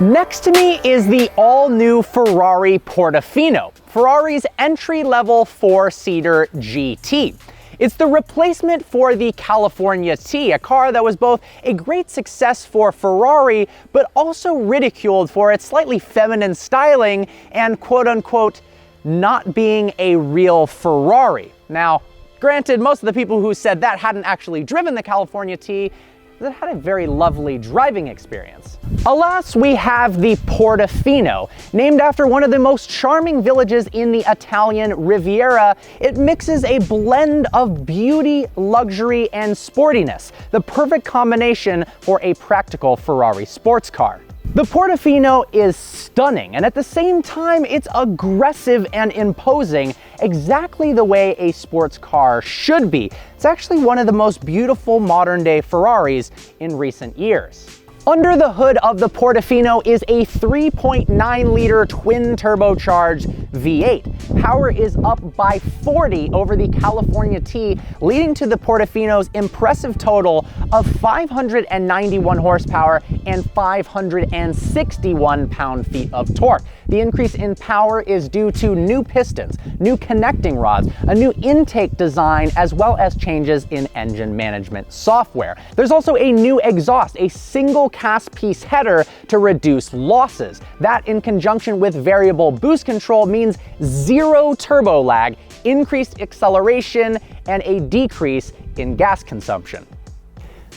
Next to me is the all-new Ferrari Portofino, Ferrari's entry-level four-seater GT. It's the replacement for the California T, a car that was both a great success for Ferrari, but also ridiculed for its slightly feminine styling and quote-unquote not being a real Ferrari. Now, granted, most of the people who said that hadn't actually driven the California T, that had a very lovely driving experience. Alas, we have the Portofino. Named after one of the most charming villages in the Italian Riviera, it mixes a blend of beauty, luxury, and sportiness, the perfect combination for a practical Ferrari sports car. The Portofino is stunning, and at the same time, it's aggressive and imposing, exactly the way a sports car should be. It's actually one of the most beautiful modern-day Ferraris in recent years. Under the hood of the Portofino is a 3.9-liter twin-turbocharged V8. Power is up by 40 over the California T, leading to the Portofino's impressive total of 591 horsepower and 561 pound-feet of torque. The increase in power is due to new pistons, new connecting rods, a new intake design, as well as changes in engine management software. There's also a new exhaust, a single cast piece header to reduce losses. That, in conjunction with variable boost control, means zero turbo lag, increased acceleration, and a decrease in gas consumption.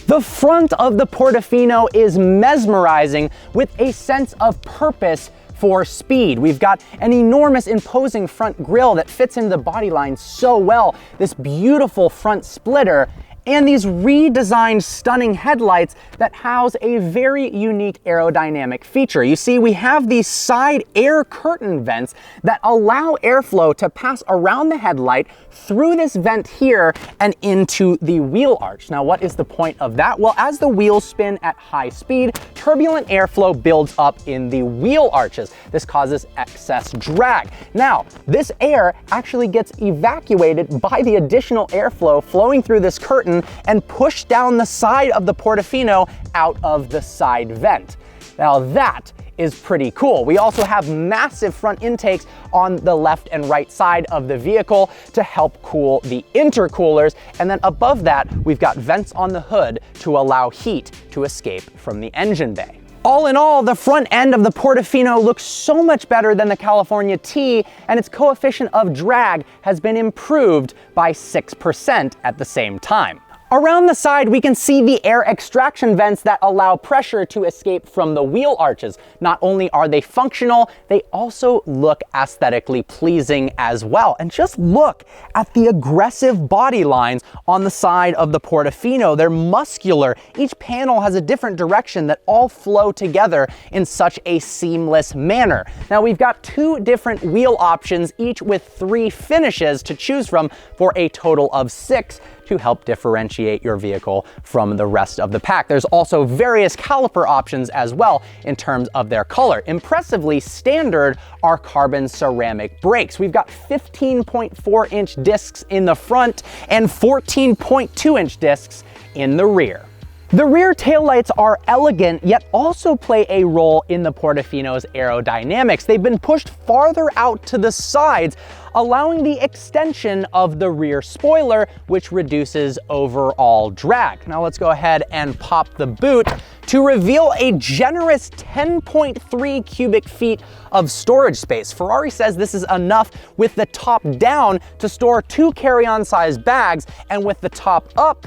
The front of the Portofino is mesmerizing with a sense of purpose for speed. We've got an enormous imposing front grille that fits into the body line so well, this beautiful front splitter, and these redesigned stunning headlights that house a very unique aerodynamic feature. You see, we have these side air curtain vents that allow airflow to pass around the headlight through this vent here and into the wheel arch. Now, what is the point of that? Well, as the wheels spin at high speed, turbulent airflow builds up in the wheel arches. This causes excess drag. Now, this air actually gets evacuated by the additional airflow flowing through this curtain and pushed down the side of the Portofino out of the side vent. Now that is pretty cool. We also have massive front intakes on the left and right side of the vehicle to help cool the intercoolers. And then above that, we've got vents on the hood to allow heat to escape from the engine bay. All in all, the front end of the Portofino looks so much better than the California T, and its coefficient of drag has been improved by 6% at the same time. Around the side, we can see the air extraction vents that allow pressure to escape from the wheel arches. Not only are they functional, they also look aesthetically pleasing as well. And just look at the aggressive body lines on the side of the Portofino. They're muscular. Each panel has a different direction that all flow together in such a seamless manner. Now, we've got two different wheel options, each with 3 finishes to choose from for a total of 6. To help differentiate your vehicle from the rest of the pack. There's also various caliper options as well in terms of their color. Impressively standard are carbon ceramic brakes. We've got 15.4-inch discs in the front and 14.2-inch discs in the rear. The rear taillights are elegant, yet also play a role in the Portofino's aerodynamics. They've been pushed farther out to the sides, allowing the extension of the rear spoiler, which reduces overall drag. Now let's go ahead and pop the boot to reveal a generous 10.3 cubic feet of storage space. Ferrari says this is enough with the top down to store 2 carry-on size bags, and with the top up,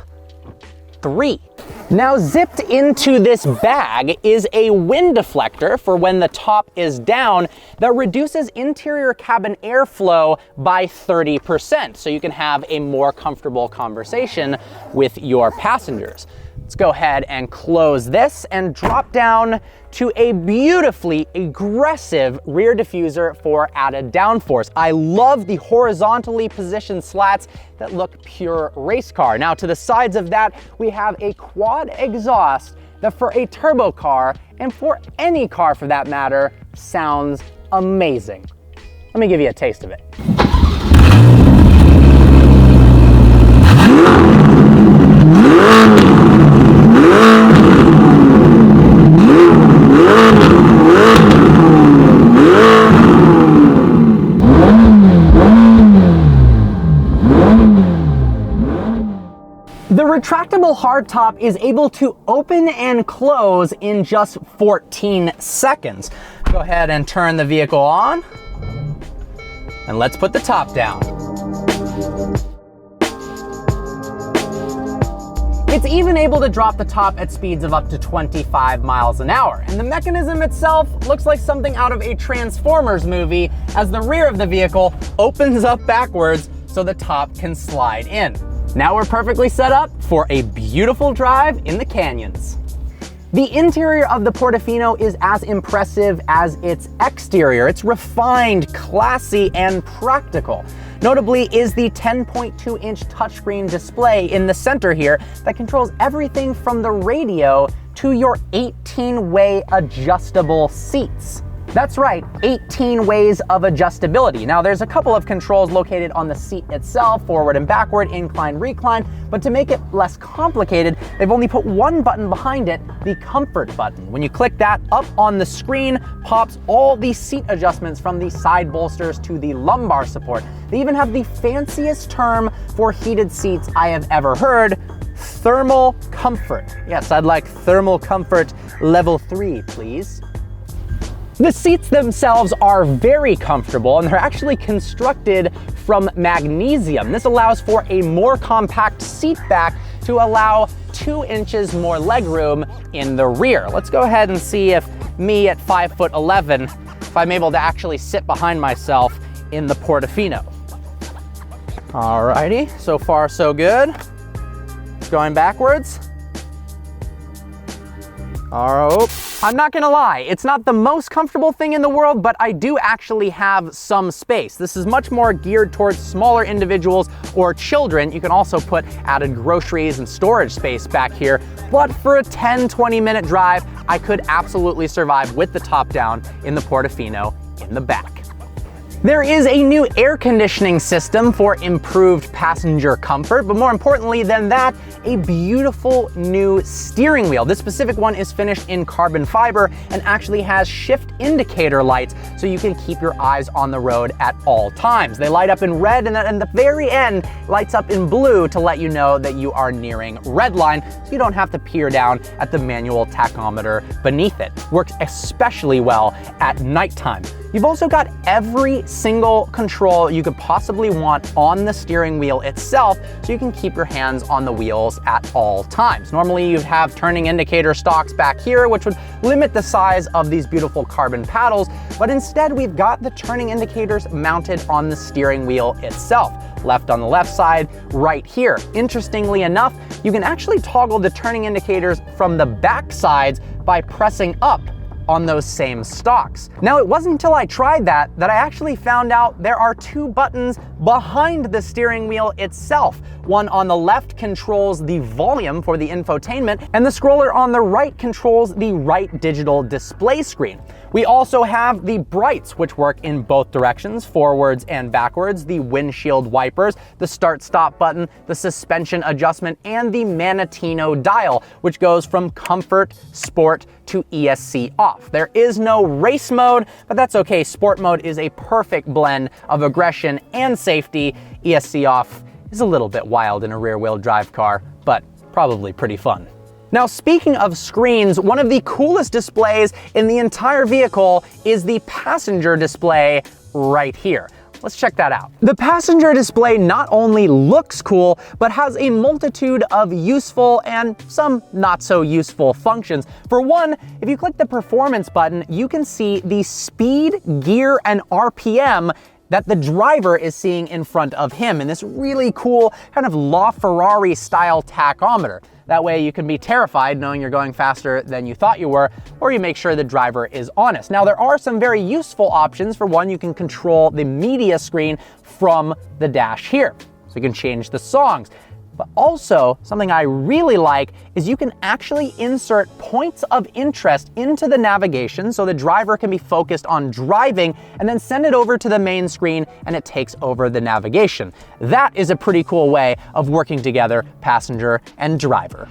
3. Now, zipped into this bag is a wind deflector for when the top is down that reduces interior cabin airflow by 30%, so you can have a more comfortable conversation with your passengers. Let's go ahead and close this and drop down to a beautifully aggressive rear diffuser for added downforce. I love the horizontally positioned slats that look pure race car. Now, to the sides of that, we have a quad exhaust that for a turbo car, and for any car for that matter, sounds amazing. Let me give you a taste of it. little hardtop is able to open and close in just 14 seconds. Go ahead and turn the vehicle on, and let's put the top down. It's even able to drop the top at speeds of up to 25 miles an hour. And the mechanism itself looks like something out of a Transformers movie, as the rear of the vehicle opens up backwards so the top can slide in. Now we're perfectly set up for a beautiful drive in the canyons. The interior of the Portofino is as impressive as its exterior. It's refined, classy, and practical. Notably is the 10.2-inch touchscreen display in the center here that controls everything from the radio to your 18-way adjustable seats. That's right, 18 ways of adjustability. Now there's a couple of controls located on the seat itself, forward and backward, incline, recline, but to make it less complicated, they've only put one button behind it, the comfort button. When you click that, up on the screen pops all the seat adjustments from the side bolsters to the lumbar support. They even have the fanciest term for heated seats I have ever heard, thermal comfort. Yes, I'd like thermal comfort level 3, please. The seats themselves are very comfortable, and they're actually constructed from magnesium. This allows for a more compact seat back to allow 2 inches more legroom in the rear. Let's go ahead and see if me at 5'11", if I'm able to actually sit behind myself in the Portofino. Alrighty, so far so good. Going backwards. I'm not gonna lie, it's not the most comfortable thing in the world, but I do actually have some space. This is much more geared towards smaller individuals or children. You can also put added groceries and storage space back here, but for a 10-20 minute drive, I could absolutely survive with the top down in the Portofino in the back. There is a new air conditioning system for improved passenger comfort, but more importantly than that, a beautiful new steering wheel. This specific one is finished in carbon fiber and actually has shift indicator lights so you can keep your eyes on the road at all times. They light up in red and at the very end lights up in blue to let you know that you are nearing red line, so you don't have to peer down at the manual tachometer beneath it. Works especially well at nighttime. You've also got every single control you could possibly want on the steering wheel itself, so you can keep your hands on the wheels at all times. Normally you'd have turning indicator stalks back here, which would limit the size of these beautiful carbon paddles, but instead we've got the turning indicators mounted on the steering wheel itself. Left on the left side, right here. Interestingly enough, you can actually toggle the turning indicators from the back sides by pressing up on those same stalks. Now, it wasn't until I tried that I actually found out there are 2 buttons behind the steering wheel itself. One on the left controls the volume for the infotainment, and the scroller on the right controls the right digital display screen. We also have the brights, which work in both directions, forwards and backwards, the windshield wipers, the start-stop button, the suspension adjustment, and the Manatino dial, which goes from comfort, sport, to ESC off. There is no race mode, but that's okay. Sport mode is a perfect blend of aggression and safety. ESC off is a little bit wild in a rear-wheel drive car, but probably pretty fun. Now, speaking of screens, one of the coolest displays in the entire vehicle is the passenger display right here. Let's check that out. The passenger display not only looks cool, but has a multitude of useful and some not so useful functions. For one, if you click the performance button, you can see the speed, gear, and RPM that the driver is seeing in front of him in this really cool kind of LaFerrari style tachometer. That way you can be terrified knowing you're going faster than you thought you were, or you make sure the driver is honest. Now, there are some very useful options. For one, you can control the media screen from the dash here. So you can change the songs. But also, something I really like is you can actually insert points of interest into the navigation so the driver can be focused on driving, and then send it over to the main screen and it takes over the navigation. That is a pretty cool way of working together, passenger and driver.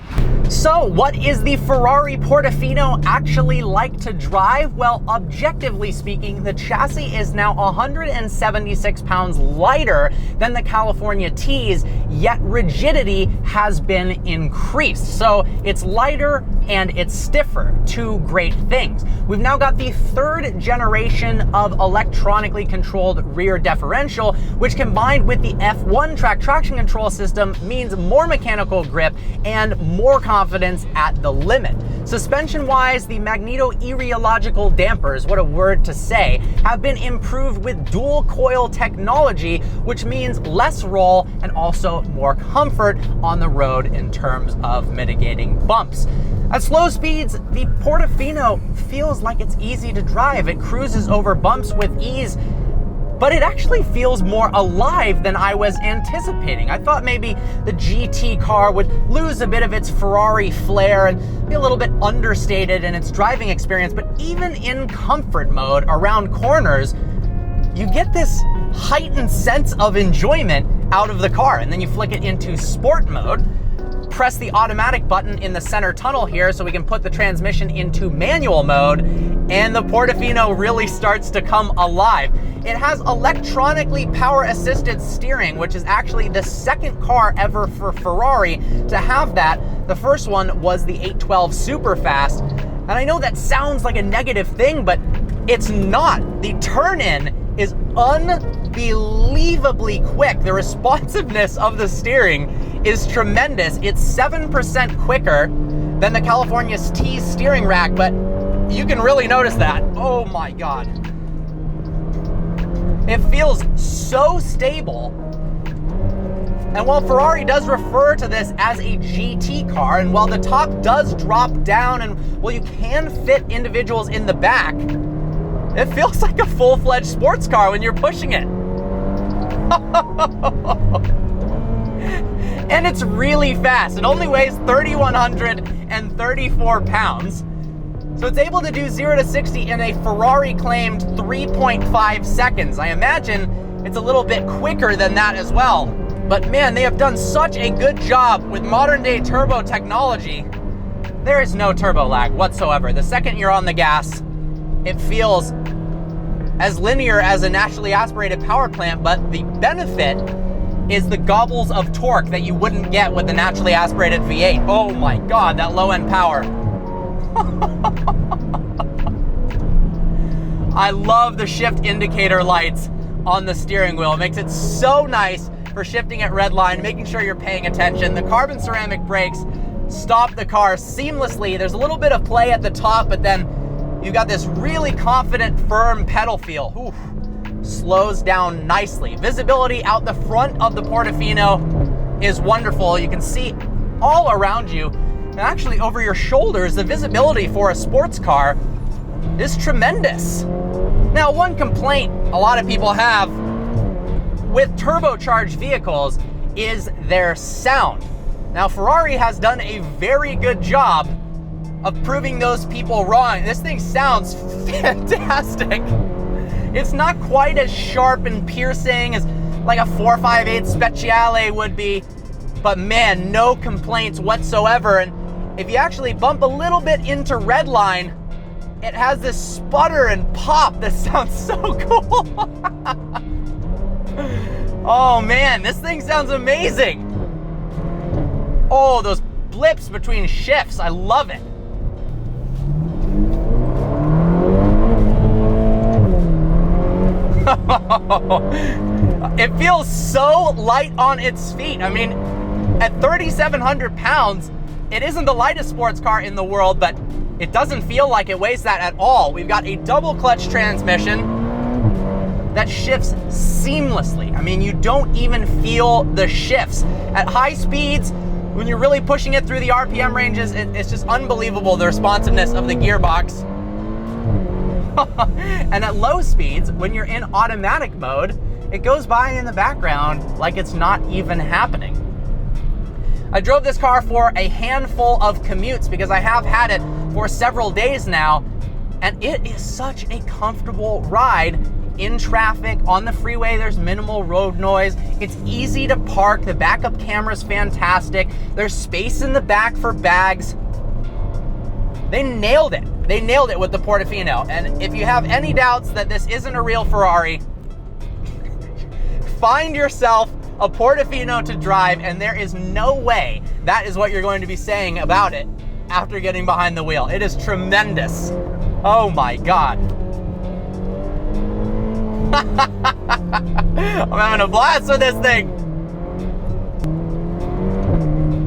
So what is the Ferrari Portofino actually like to drive? Well, objectively speaking, the chassis is now 176 pounds lighter than the California T's, yet rigidity has been increased. So it's lighter and it's stiffer, two great things. We've now got the third generation of electronically controlled rear differential, which combined with the F1 traction control system means more mechanical grip and more confidence at the limit. Suspension-wise, the magneto-rheological dampers, what a word to say, have been improved with dual coil technology, which means less roll and also more comfort on the road in terms of mitigating bumps. At slow speeds, the Portofino feels like it's easy to drive. It cruises over bumps with ease, but it actually feels more alive than I was anticipating. I thought maybe the GT car would lose a bit of its Ferrari flair and be a little bit understated in its driving experience, but even in comfort mode around corners, you get this heightened sense of enjoyment out of the car. And then you flick it into sport mode, press the automatic button in the center tunnel here so we can put the transmission into manual mode, and the Portofino really starts to come alive. It has electronically power-assisted steering, which is actually the second car ever for Ferrari to have that. The first one was the 812 Superfast, and I know that sounds like a negative thing, but it's not. The turn-in is unbelievably quick. The responsiveness of the steering is tremendous. It's 7% quicker than the California T's steering rack, but you can really notice that. Oh my God. It feels so stable. And while Ferrari does refer to this as a GT car, and while the top does drop down and while you can fit individuals in the back, it feels like a full-fledged sports car when you're pushing it. And it's really fast. It only weighs 3,134 pounds. So it's able to do 0 to 60 in a Ferrari claimed 3.5 seconds. I imagine it's a little bit quicker than that as well. But man, they have done such a good job with modern day turbo technology. There is no turbo lag whatsoever. The second you're on the gas, it feels as linear as a naturally aspirated power plant, but the benefit is the gobbles of torque that you wouldn't get with the naturally aspirated V8. Oh my God, that low end power. I love the shift indicator lights on the steering wheel. It makes it so nice for shifting at red line, making sure you're paying attention. The carbon ceramic brakes stop the car seamlessly. There's a little bit of play at the top, but then you've got this really confident, firm pedal feel. Oof. Slows down nicely. Visibility out the front of the Portofino is wonderful. You can see all around you, and actually over your shoulders. The visibility for a sports car is tremendous. Now, one complaint a lot of people have with turbocharged vehicles is their sound. Now, Ferrari has done a very good job of proving those people wrong. This thing sounds fantastic. It's not quite as sharp and piercing as like a 458 Speciale would be, but man, no complaints whatsoever. And if you actually bump a little bit into redline, it has this sputter and pop that sounds so cool. Oh man, this thing sounds amazing. Oh, those blips between shifts, I love it. It feels so light on its feet. I mean, at 3,700 pounds, it isn't the lightest sports car in the world, but it doesn't feel like it weighs that at all. We've got a double clutch transmission that shifts seamlessly. I mean, you don't even feel the shifts. At high speeds, when you're really pushing it through the RPM ranges, it's just unbelievable, the responsiveness of the gearbox. And at low speeds, when you're in automatic mode, it goes by in the background like it's not even happening. I drove this car for a handful of commutes because I have had it for several days now, and it is such a comfortable ride, in traffic, on the freeway, there's minimal road noise. It's easy to park. The backup camera's fantastic. There's space in the back for bags. They nailed it. They nailed it with the Portofino. And if you have any doubts that this isn't a real Ferrari, find yourself a Portofino to drive, and there is no way that is what you're going to be saying about it after getting behind the wheel. It is tremendous. Oh my God. I'm having a blast with this thing.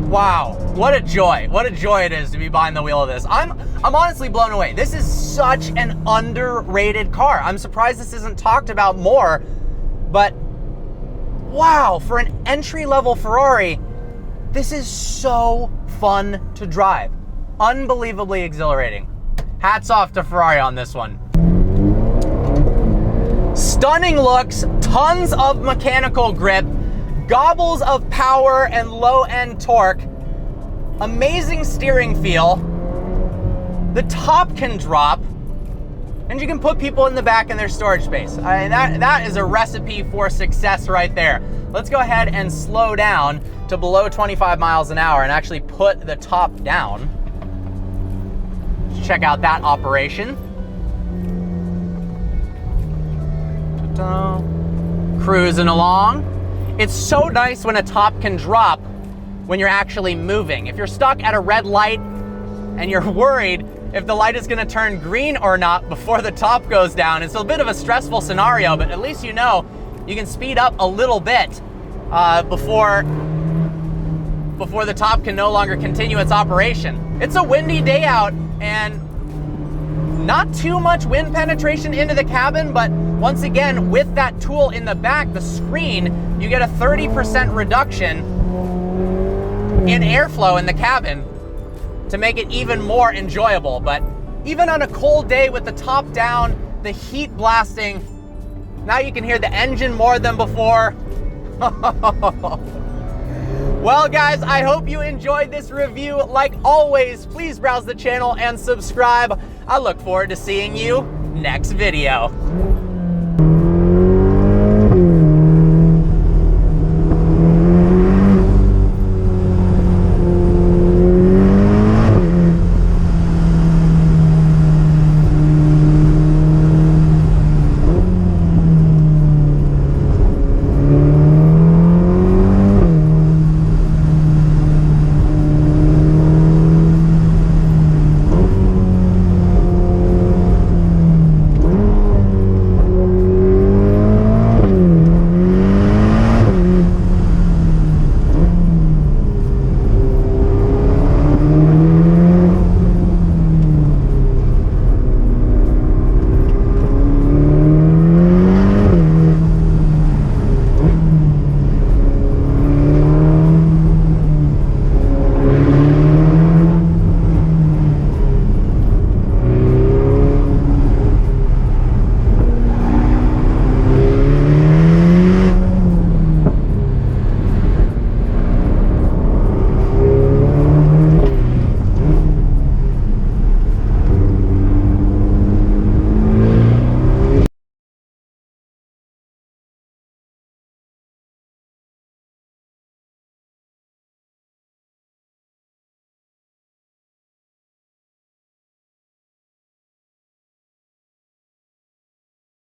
Wow, what a joy. What a joy it is to be behind the wheel of this. I'm honestly blown away. This is such an underrated car. I'm surprised this isn't talked about more, but wow, for an entry-level Ferrari, this is so fun to drive. Unbelievably exhilarating. Hats off to Ferrari on this one. Stunning looks, tons of mechanical grip, gobbles of power and low-end torque, amazing steering feel, the top can drop, and you can put people in the back in their storage space. I mean, that is a recipe for success right there. Let's go ahead and slow down to below 25 miles an hour and actually put the top down. Let's check out that operation. Ta-da. Cruising along. It's so nice when a top can drop when you're actually moving. If you're stuck at a red light and you're worried if the light is gonna turn green or not before the top goes down, it's a bit of a stressful scenario, but at least you know you can speed up a little bit before the top can no longer continue its operation. It's a windy day out and not too much wind penetration into the cabin, but once again, with that tool in the back, the screen, you get a 30% reduction in airflow in the cabin to make it even more enjoyable. But even on a cold day with the top down, the heat blasting, now you can hear the engine more than before. Well guys, I hope you enjoyed this review. Like always, please browse the channel and subscribe. I look forward to seeing you next video.